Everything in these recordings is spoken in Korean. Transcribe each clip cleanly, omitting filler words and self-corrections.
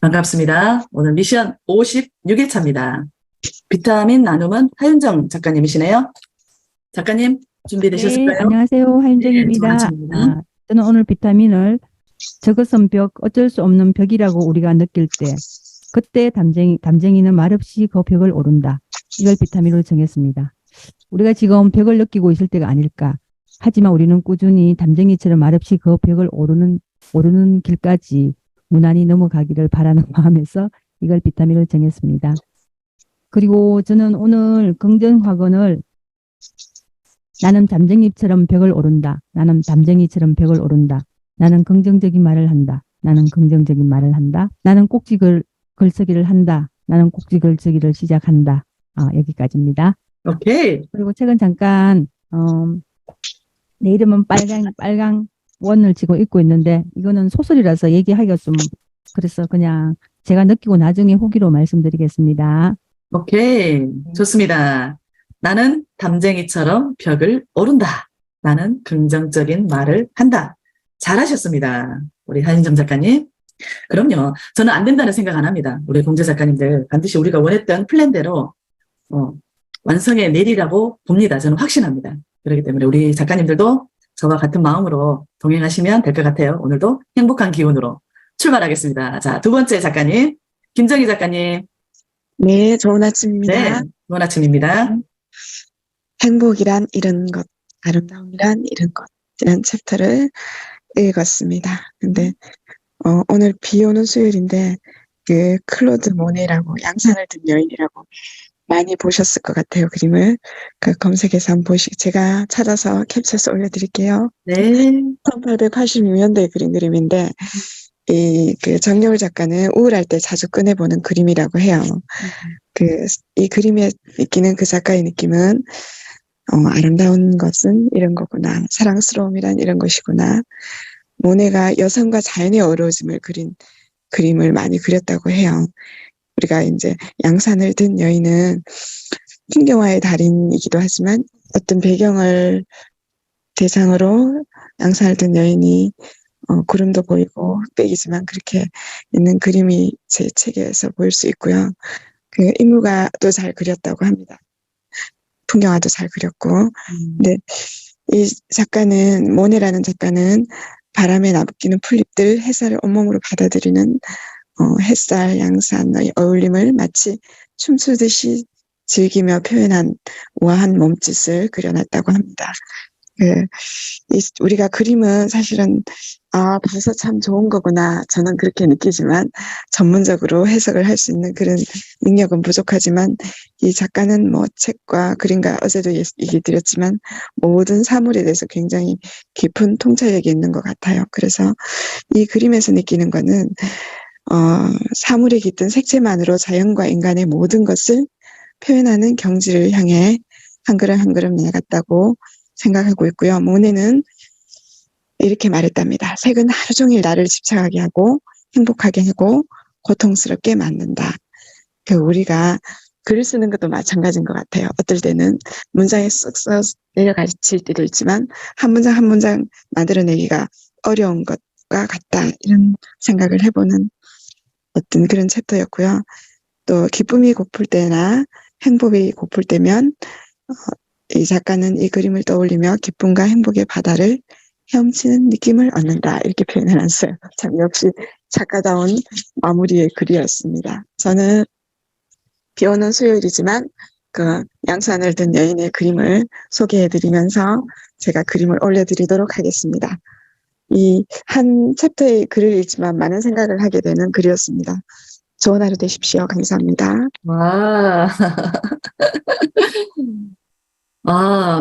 반갑습니다. 오늘 미션 56일차입니다. 비타민 나눔은 하윤정 작가님이시네요. 작가님 네, 준비되셨을까요? 안녕하세요. 네, 하윤정입니다. 조원찬입니다. 저는 오늘 비타민을 저것은 벽, 어쩔 수 없는 벽이라고 우리가 느낄 때, 그때 담쟁이는 말없이 그 벽을 오른다. 이걸 비타민으로 정했습니다. 우리가 지금 벽을 느끼고 있을 때가 아닐까. 하지만 우리는 꾸준히 담쟁이처럼 말없이 그 벽을 오르는 길까지 무난히 넘어가기를 바라는 마음에서 이걸 비타민을 정했습니다. 그리고 저는 오늘 긍정확언을 나는 담쟁이처럼 벽을 오른다. 나는 담쟁이처럼 벽을 오른다. 나는 긍정적인 말을 한다. 나는 긍정적인 말을 한다. 나는 글쓰기를 한다. 나는 글쓰기를 시작한다. 여기까지입니다. 오케이. 그리고 최근 잠깐 내 이름은 빨강 원을 지고 읽고 있는데 이거는 소설이라서 얘기하기가 좀 그래서 그냥 제가 느끼고 나중에 후기로 말씀드리겠습니다. 오케이. 좋습니다. 나는 담쟁이처럼 벽을 오른다. 나는 긍정적인 말을 한다. 잘하셨습니다. 우리 하윤정 작가님. 그럼요. 저는 안 된다는 생각 안 합니다. 우리 공제 작가님들 반드시 우리가 원했던 플랜대로 완성해 내리라고 봅니다. 저는 확신합니다. 그렇기 때문에 우리 작가님들도 저와 같은 마음으로 동행하시면 될 것 같아요. 오늘도 행복한 기운으로 출발하겠습니다. 자, 두 번째 작가님, 김정희 작가님. 네, 좋은 아침입니다. 네, 좋은 아침입니다. 행복이란 이런 것, 아름다움이란 이런 것, 이런 챕터를 읽었습니다. 근데, 오늘 비 오는 수요일인데, 그, 클로드 모네라고, 양산을 든 여인이라고 많이 보셨을 것 같아요, 그림을. 그 검색해서 한번 제가 찾아서 캡처해서 올려드릴게요. 네. 1886년도에 그린 그림인데, 그 정여울 작가는 우울할 때 자주 꺼내보는 그림이라고 해요. 이 그림에 느끼는 그 작가의 느낌은, 아름다운 것은 이런 거구나. 사랑스러움이란 이런 것이구나. 모네가 여성과 자연의 어우러짐을 그린 그림을 많이 그렸다고 해요. 우리가 이제 양산을 든 여인은 풍경화의 달인이기도 하지만 어떤 배경을 대상으로 양산을 든 여인이 구름도 보이고 흑백이지만 그렇게 있는 그림이 제 책에서 보일 수 있고요. 그 인물가도 잘 그렸다고 합니다. 풍경화도 잘 그렸고. 근데 이 작가는, 모네라는 작가는 바람에 나부끼는 풀잎들, 햇살을 온몸으로 받아들이는 햇살, 양산의 어울림을 마치 춤추듯이 즐기며 표현한 우아한 몸짓을 그려놨다고 합니다. 우리가 그림은 사실은 봐서 참 좋은 거구나. 저는 그렇게 느끼지만 전문적으로 해석을 할 수 있는 그런 능력은 부족하지만 이 작가는 뭐 책과 그림과 어제도 얘기 드렸지만 모든 사물에 대해서 굉장히 깊은 통찰력이 있는 것 같아요. 그래서 이 그림에서 느끼는 거는 사물에 깃든 색채만으로 자연과 인간의 모든 것을 표현하는 경지를 향해 한 걸음 한 걸음 나아갔다고 생각하고 있고요. 모네는 이렇게 말했답니다. 색은 하루 종일 나를 집착하게 하고 행복하게 하고 고통스럽게 만든다. 우리가 글을 쓰는 것도 마찬가지인 것 같아요. 어떨 때는 문장에 쓱쓱 내려가질 때도 있지만 한 문장 한 문장 만들어내기가 어려운 것과 같다. 이런 생각을 해보는 어떤 그런 챕터였고요. 또 기쁨이 고플 때나 행복이 고플 때면 이 작가는 이 그림을 떠올리며 기쁨과 행복의 바다를 헤엄치는 느낌을 얻는다. 이렇게 표현해놨어요. 참 역시 작가다운 마무리의 글이었습니다. 저는 비 오는 수요일이지만 그 양산을 든 여인의 그림을 소개해드리면서 제가 그림을 올려드리도록 하겠습니다. 이 한 챕터의 글을 읽지만 많은 생각을 하게 되는 글이었습니다. 좋은 하루 되십시오. 감사합니다. 와.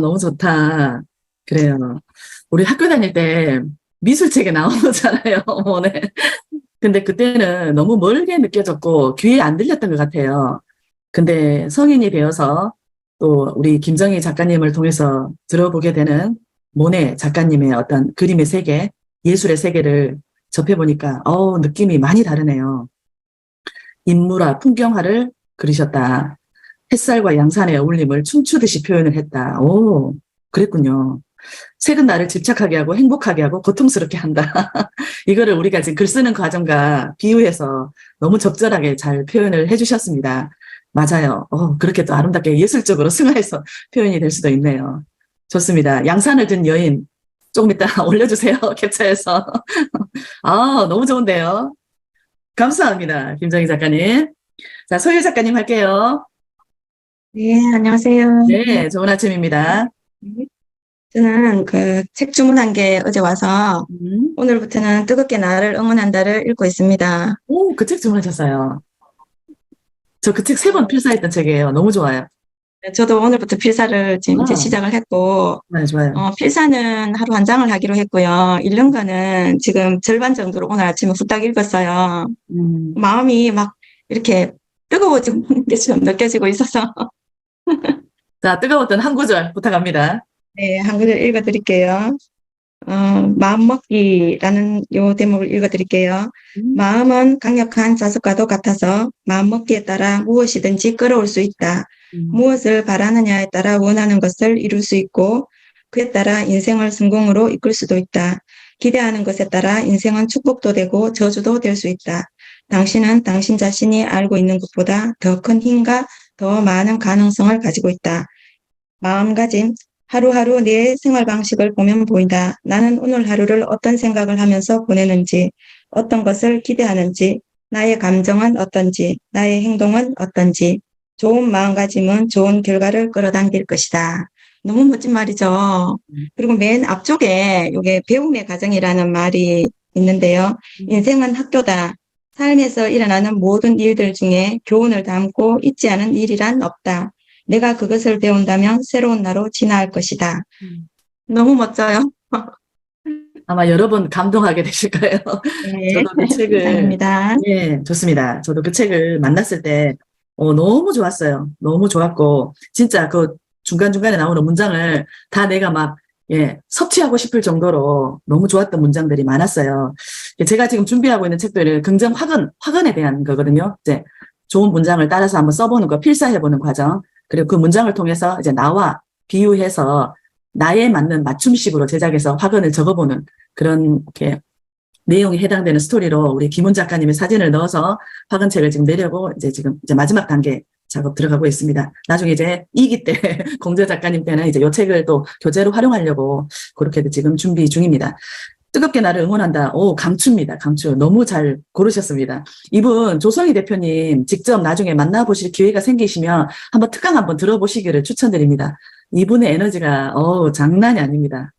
너무 좋다. 그래요. 우리 학교 다닐 때 미술책에 나오잖아요, 오늘. 근데 그때는 너무 멀게 느껴졌고 귀에 안 들렸던 것 같아요. 근데 성인이 되어서 또 우리 김정희 작가님을 통해서 들어보게 되는 모네 작가님의 어떤 그림의 세계, 예술의 세계를 접해보니까 느낌이 많이 다르네요. 인물화, 풍경화를 그리셨다. 햇살과 양산의 어울림을 춤추듯이 표현을 했다. 오, 그랬군요. 책은 나를 집착하게 하고 행복하게 하고 고통스럽게 한다. 이거를 우리가 지금 글 쓰는 과정과 비유해서 너무 적절하게 잘 표현을 해주셨습니다. 맞아요. 그렇게 또 아름답게 예술적으로 승화해서 표현이 될 수도 있네요. 좋습니다. 양산을 든 여인. 조금 이따 올려주세요. 캡처해서. 너무 좋은데요. 감사합니다. 김정희 작가님. 자, 소유 작가님 할게요. 네, 안녕하세요. 네, 좋은 아침입니다. 저는 그 책 주문한 게 어제 와서 음. 오늘부터는 뜨겁게 나를 응원한다를 읽고 있습니다. 오, 그 책 주문하셨어요. 저 그 책 3번 필사했던 책이에요. 너무 좋아요. 네, 저도 오늘부터 필사를 지금 이제 시작을 했고, 네, 좋아요. 필사는 하루 한 장을 하기로 했고요. 읽는 거는 지금 절반 정도로 오늘 아침에 후딱 읽었어요. 마음이 막 이렇게 뜨거워지고 게 좀 느껴지고 있어서. 자, 뜨거웠던 한 구절 부탁합니다. 네, 한 구절 읽어드릴게요. 마음먹기라는 요 대목을 읽어드릴게요. 마음은 강력한 자석과도 같아서 마음먹기에 따라 무엇이든지 끌어올 수 있다. 무엇을 바라느냐에 따라 원하는 것을 이룰 수 있고 그에 따라 인생을 성공으로 이끌 수도 있다. 기대하는 것에 따라 인생은 축복도 되고 저주도 될 수 있다. 당신은 당신 자신이 알고 있는 것보다 더 큰 힘과 더 많은 가능성을 가지고 있다. 마음가짐, 하루하루 내 생활 방식을 보면 보인다. 나는 오늘 하루를 어떤 생각을 하면서 보내는지, 어떤 것을 기대하는지, 나의 감정은 어떤지, 나의 행동은 어떤지, 좋은 마음가짐은 좋은 결과를 끌어당길 것이다. 너무 멋진 말이죠. 그리고 맨 앞쪽에 이게 배움의 과정이라는 말이 있는데요. 인생은 학교다. 삶에서 일어나는 모든 일들 중에 교훈을 담고 잊지 않은 일이란 없다. 내가 그것을 배운다면 새로운 나로 진화할 것이다. 너무 멋져요. 아마 여러 번 감동하게 되실 거예요. 네, 저도 그 책을, 감사합니다. 예, 좋습니다. 저도 그 책을 만났을 때, 너무 좋았어요. 너무 좋았고, 진짜 그 중간중간에 나오는 문장을 다 내가 막, 섭취하고 싶을 정도로 너무 좋았던 문장들이 많았어요. 제가 지금 준비하고 있는 책들은 긍정 화근에 대한 거거든요. 이제 좋은 문장을 따라서 한번 써보는 거, 필사해보는 과정. 그리고 그 문장을 통해서 이제 나와 비유해서 나에 맞는 맞춤식으로 제작해서 화근을 적어보는 그런 이렇게 내용이 해당되는 스토리로 우리 김훈 작가님의 사진을 넣어서 화근책을 지금 내려고 이제 마지막 단계 작업 들어가고 있습니다. 나중에 이제 2기 때 공저 작가님 때는 이제 이 책을 또 교재로 활용하려고 그렇게 지금 준비 중입니다. 뜨겁게 나를 응원한다. 강추입니다. 강추. 너무 잘 고르셨습니다. 이분 조성희 대표님 직접 나중에 만나보실 기회가 생기시면 한번 특강 한번 들어보시기를 추천드립니다. 이분의 에너지가 장난이 아닙니다.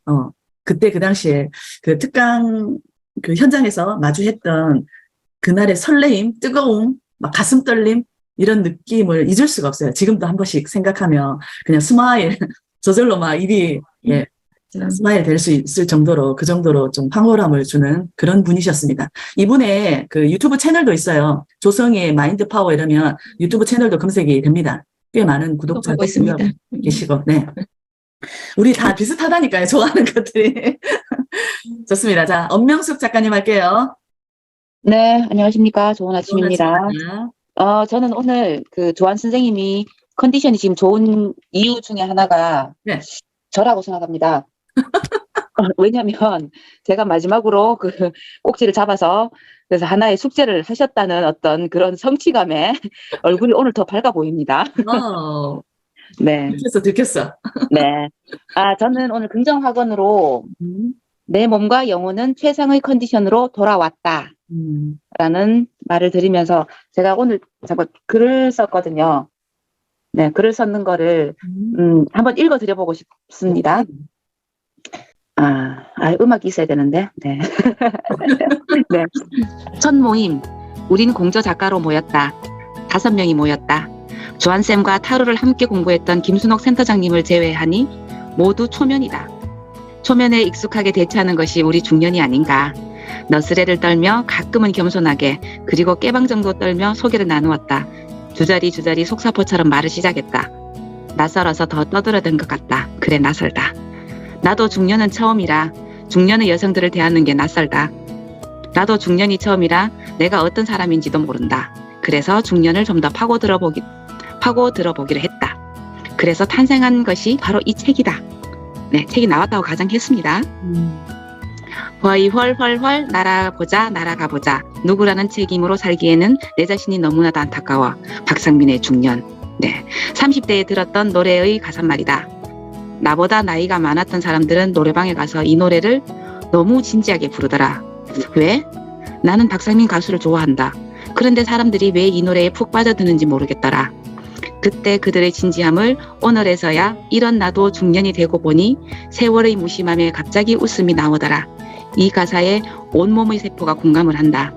그때 그 당시에 그 특강 그 현장에서 마주했던 그날의 설레임, 뜨거움, 막 가슴 떨림 이런 느낌을 잊을 수가 없어요. 지금도 한 번씩 생각하면 그냥 스마일 저절로 막 입이 스마일 될 수 있을 정도로 그 정도로 좀 황홀함을 주는 그런 분이셨습니다. 이분의 그 유튜브 채널도 있어요. 조성희의 마인드 파워 이러면 유튜브 채널도 검색이 됩니다. 꽤 많은 구독자 보고 있습니다. 계시고, 네. 우리 다 비슷하다니까요. 좋아하는 것들이. 좋습니다. 자, 엄명숙 작가님 할게요. 네, 안녕하십니까. 좋은 아침입니다. 고맙습니다. 저는 오늘 그 조한 선생님이 컨디션이 지금 좋은 이유 중에 하나가 네. 저라고 생각합니다. 왜냐면 제가 마지막으로 그 꼭지를 잡아서 그래서 하나의 숙제를 하셨다는 어떤 그런 성취감에 얼굴이 오늘 더 밝아 보입니다. 네. 들켰어. 네. 저는 오늘 긍정학원으로 내 몸과 영혼은 최상의 컨디션으로 돌아왔다. 라는 말을 드리면서 제가 오늘 잠깐 글을 썼거든요. 네, 글을 썼는 거를 한번 읽어드려보고 싶습니다. 음악이 있어야 되는데. 네. 네. 첫 모임, 우린 공저 작가로 모였다. 5명이 모였다. 조한쌤과 타로를 함께 공부했던 김순옥 센터장님을 제외하니 모두 초면이다. 초면에 익숙하게 대처하는 것이 우리 중년이 아닌가. 너스레를 떨며 가끔은 겸손하게 그리고 깨방 정도 떨며 소개를 나누었다. 주저리 속사포처럼 말을 시작했다. 낯설어서 더 떠들어댄 것 같다. 그래 낯설다. 나도 중년은 처음이라 중년의 여성들을 대하는 게 낯설다. 나도 중년이 처음이라 내가 어떤 사람인지도 모른다. 그래서 중년을 좀 더 파고 들어보기로 했다. 그래서 탄생한 것이 바로 이 책이다. 네, 책이 나왔다고 가정했습니다. 훨훨훨 날아보자 날아가보자 누구라는 책임으로 살기에는 내 자신이 너무나도 안타까워. 박상민의 중년. 네, 30대에 들었던 노래의 가사말이다. 나보다 나이가 많았던 사람들은 노래방에 가서 이 노래를 너무 진지하게 부르더라. 왜? 나는 박상민 가수를 좋아한다. 그런데 사람들이 왜 이 노래에 푹 빠져드는지 모르겠더라. 그때 그들의 진지함을 오늘에서야 이런 나도 중년이 되고 보니 세월의 무심함에 갑자기 웃음이 나오더라. 이 가사에 온몸의 세포가 공감을 한다.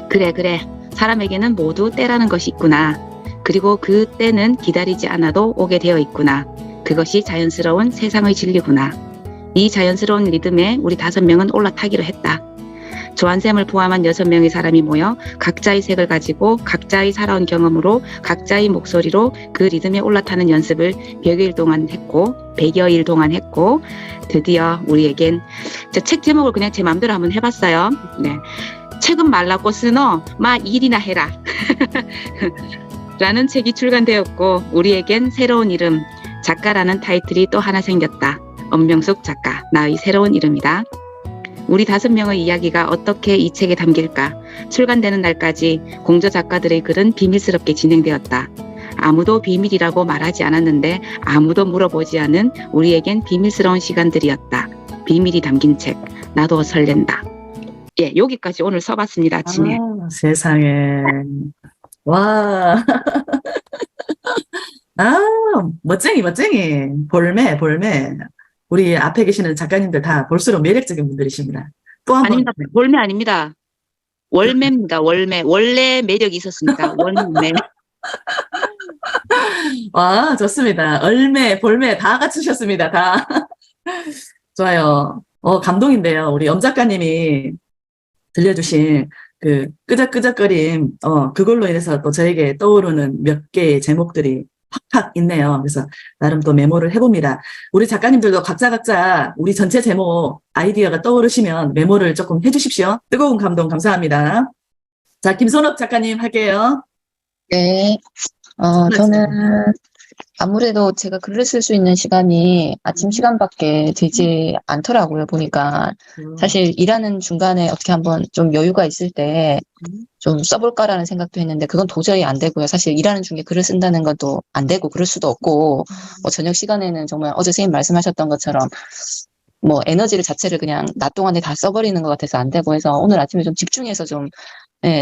그래 사람에게는 모두 때라는 것이 있구나. 그리고 그 때는 기다리지 않아도 오게 되어 있구나. 그것이 자연스러운 세상의 진리구나. 이 자연스러운 리듬에 우리 5명은 올라타기로 했다. 조한샘을 포함한 6명의 사람이 모여 각자의 색을 가지고 각자의 살아온 경험으로 각자의 목소리로 그 리듬에 올라타는 연습을 100여일 동안 했고 드디어 우리에겐 책 제목을 그냥 제 마음대로 한번 해봤어요. 네, 책은 말라고 쓰너 마 일이나 해라 라는 책이 출간되었고 우리에겐 새로운 이름 작가라는 타이틀이 또 하나 생겼다. 엄명숙 작가, 나의 새로운 이름이다. 우리 5명의 이야기가 어떻게 이 책에 담길까? 출간되는 날까지 공저 작가들의 글은 비밀스럽게 진행되었다. 아무도 비밀이라고 말하지 않았는데 아무도 물어보지 않은 우리에겐 비밀스러운 시간들이었다. 비밀이 담긴 책, 나도 설렌다. 예, 여기까지 오늘 써봤습니다. 아침에. 세상에. 와. 멋쟁이. 볼매. 우리 앞에 계시는 작가님들 다 볼수록 매력적인 분들이십니다. 또 한 번. 아닙니다. 월매 아닙니다. 월매입니다. 월매. 원래 매력이 있었습니다. 월매. 와, 좋습니다. 얼매, 볼매 다 갖추셨습니다. 다. 좋아요. 감동인데요. 우리 엄 작가님이 들려주신 그 끄적끄적거림, 그걸로 인해서 또 저에게 떠오르는 몇 개의 제목들이 팍팍 있네요. 그래서 나름 또 메모를 해봅니다. 우리 작가님들도 각자 우리 전체 제목 아이디어가 떠오르시면 메모를 조금 해주십시오. 뜨거운 감동 감사합니다. 자, 김선옥 작가님 할게요. 네. 저는 아무래도 제가 글을 쓸 수 있는 시간이 아침 시간밖에 되지 않더라고요, 보니까. 사실 일하는 중간에 어떻게 한번 좀 여유가 있을 때 좀 써볼까라는 생각도 했는데 그건 도저히 안 되고요. 사실 일하는 중에 글을 쓴다는 것도 안 되고 그럴 수도 없고, 저녁 시간에는 정말 어제 선생님 말씀하셨던 것처럼 에너지를 자체를 그냥 낮 동안에 다 써버리는 것 같아서 안 되고 해서 오늘 아침에 좀 집중해서 좀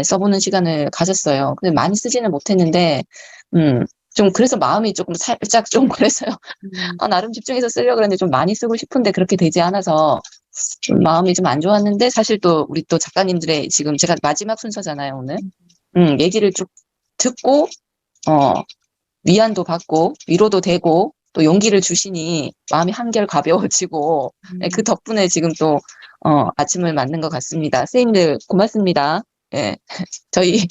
써보는 시간을 가졌어요. 근데 많이 쓰지는 못했는데, 좀 그래서 마음이 조금 살짝 좀 그랬어요. 나름 집중해서 쓰려고 그랬는데 좀 많이 쓰고 싶은데 그렇게 되지 않아서 좀 마음이 좀 안 좋았는데, 사실 또 우리 또 작가님들의 지금 제가 마지막 순서잖아요, 오늘. 얘기를 쭉 듣고, 위안도 받고, 위로도 되고, 또 용기를 주시니 마음이 한결 가벼워지고, 그 덕분에 지금 또, 아침을 맞는 것 같습니다. 선생님들 고맙습니다. 예. 저희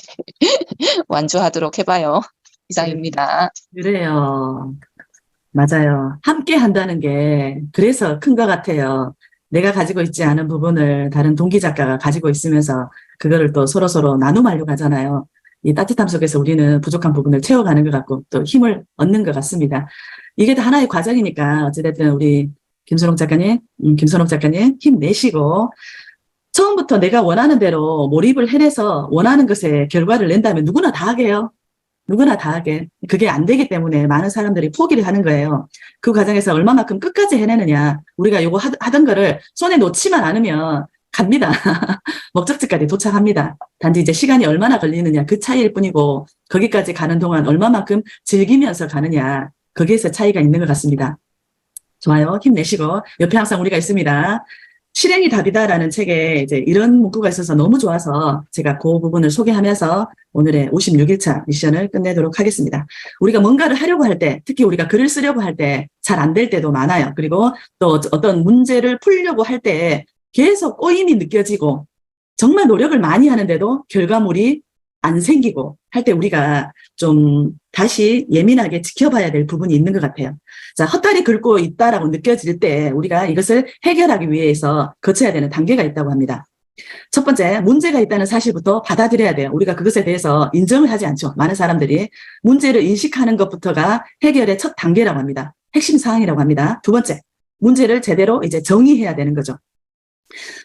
완주하도록 해봐요. 이상입니다. 그래요. 맞아요. 함께 한다는 게 그래서 큰 것 같아요. 내가 가지고 있지 않은 부분을 다른 동기 작가가 가지고 있으면서 그거를 또 서로서로 나눔하려고 하잖아요. 이 따뜻함 속에서 우리는 부족한 부분을 채워가는 것 같고 또 힘을 얻는 것 같습니다. 이게 다 하나의 과정이니까 어찌됐든 우리 김선옥 작가님 힘내시고 처음부터 내가 원하는 대로 몰입을 해내서 원하는 것에 결과를 낸다면 누구나 다 하게요. 누구나 다 하게. 그게 안 되기 때문에 많은 사람들이 포기를 하는 거예요. 그 과정에서 얼마만큼 끝까지 해내느냐. 우리가 요거 하던 거를 손에 놓지만 않으면 갑니다. 목적지까지 도착합니다. 단지 이제 시간이 얼마나 걸리느냐 그 차이일 뿐이고 거기까지 가는 동안 얼마만큼 즐기면서 가느냐 거기에서 차이가 있는 것 같습니다. 좋아요. 힘내시고 옆에 항상 우리가 있습니다. 실행이 답이다라는 책에 이제 이런 문구가 있어서 너무 좋아서 제가 그 부분을 소개하면서 오늘의 56일차 미션을 끝내도록 하겠습니다. 우리가 뭔가를 하려고 할 때, 특히 우리가 글을 쓰려고 할 때 잘 안 될 때도 많아요. 그리고 또 어떤 문제를 풀려고 할 때 계속 꼬임이 느껴지고 정말 노력을 많이 하는데도 결과물이 안 생기고 할 때 우리가 좀 다시 예민하게 지켜봐야 될 부분이 있는 것 같아요. 자, 헛다리 긁고 있다라고 느껴질 때 우리가 이것을 해결하기 위해서 거쳐야 되는 단계가 있다고 합니다. 첫 번째, 문제가 있다는 사실부터 받아들여야 돼요. 우리가 그것에 대해서 인정을 하지 않죠. 많은 사람들이 문제를 인식하는 것부터가 해결의 첫 단계라고 합니다. 핵심 사항이라고 합니다. 두 번째, 문제를 제대로 이제 정의해야 되는 거죠.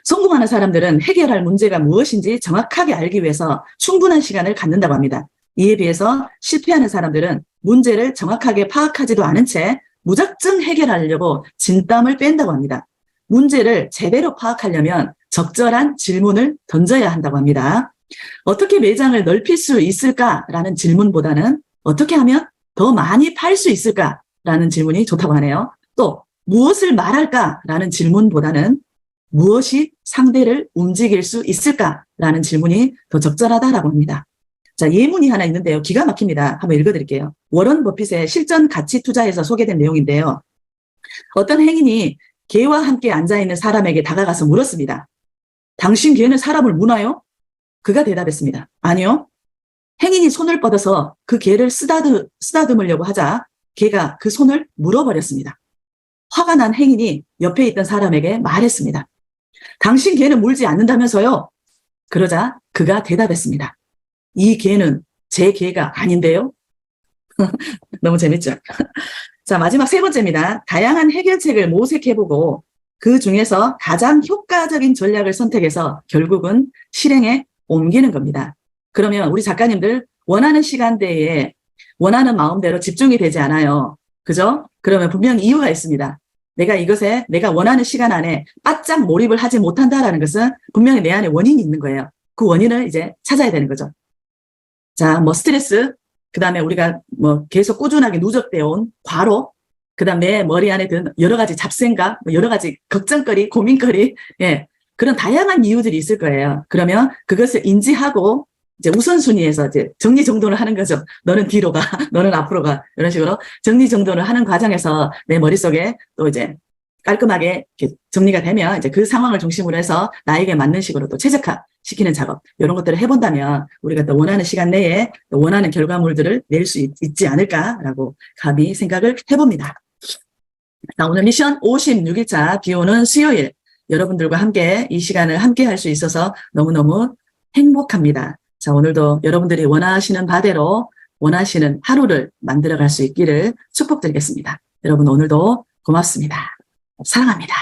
성공하는 사람들은 해결할 문제가 무엇인지 정확하게 알기 위해서 충분한 시간을 갖는다고 합니다. 이에 비해서 실패하는 사람들은 문제를 정확하게 파악하지도 않은 채 무작정 해결하려고 진땀을 뺀다고 합니다. 문제를 제대로 파악하려면 적절한 질문을 던져야 한다고 합니다. 어떻게 매장을 넓힐 수 있을까라는 질문보다는 어떻게 하면 더 많이 팔 수 있을까라는 질문이 좋다고 하네요. 또 무엇을 말할까라는 질문보다는 무엇이 상대를 움직일 수 있을까라는 질문이 더 적절하다라고 합니다. 자, 예문이 하나 있는데요. 기가 막힙니다. 한번 읽어드릴게요. 워런 버핏의 실전 가치 투자에서 소개된 내용인데요. 어떤 행인이 개와 함께 앉아있는 사람에게 다가가서 물었습니다. 당신 개는 사람을 무나요? 그가 대답했습니다. 아니요. 행인이 손을 뻗어서 그 개를 쓰다듬으려고 하자 개가 그 손을 물어버렸습니다. 화가 난 행인이 옆에 있던 사람에게 말했습니다. 당신 개는 물지 않는다면서요? 그러자 그가 대답했습니다. 이 개는 제 개가 아닌데요? 너무 재밌죠? 자, 마지막 세 번째입니다. 다양한 해결책을 모색해보고 그 중에서 가장 효과적인 전략을 선택해서 결국은 실행에 옮기는 겁니다. 그러면 우리 작가님들 원하는 시간대에 원하는 마음대로 집중이 되지 않아요. 그죠? 그러면 분명히 이유가 있습니다. 내가 이것에 내가 원하는 시간 안에 바짝 몰입을 하지 못한다라는 것은 분명히 내 안에 원인이 있는 거예요. 그 원인을 이제 찾아야 되는 거죠. 자, 뭐 스트레스, 그 다음에 우리가 뭐 계속 꾸준하게 누적되어 온 과로, 그 다음에 내 머리 안에 든 여러 가지 잡생각, 여러 가지 걱정거리, 고민거리, 예, 그런 다양한 이유들이 있을 거예요. 그러면 그것을 인지하고 이제 우선순위에서 이제 정리정돈을 하는 거죠. 너는 뒤로 가, 너는 앞으로 가. 이런 식으로 정리정돈을 하는 과정에서 내 머릿속에 또 이제 깔끔하게 이렇게 정리가 되면 이제 그 상황을 중심으로 해서 나에게 맞는 식으로 또 최적화시키는 작업, 이런 것들을 해본다면 우리가 또 원하는 시간 내에 또 원하는 결과물들을 낼 수 있지 않을까라고 감히 생각을 해봅니다. 자, 오늘 미션 56일차 비 오는 수요일, 여러분들과 함께 이 시간을 함께 할 수 있어서 너무너무 행복합니다. 자, 오늘도 여러분들이 원하시는 바대로 원하시는 하루를 만들어갈 수 있기를 축복드리겠습니다. 여러분 오늘도 고맙습니다. 사랑합니다.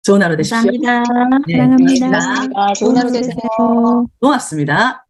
좋은 하루 되십시오. 감사합니다. 네, 사랑합니다. 고맙습니다. 좋은 하루 되세요. 고맙습니다.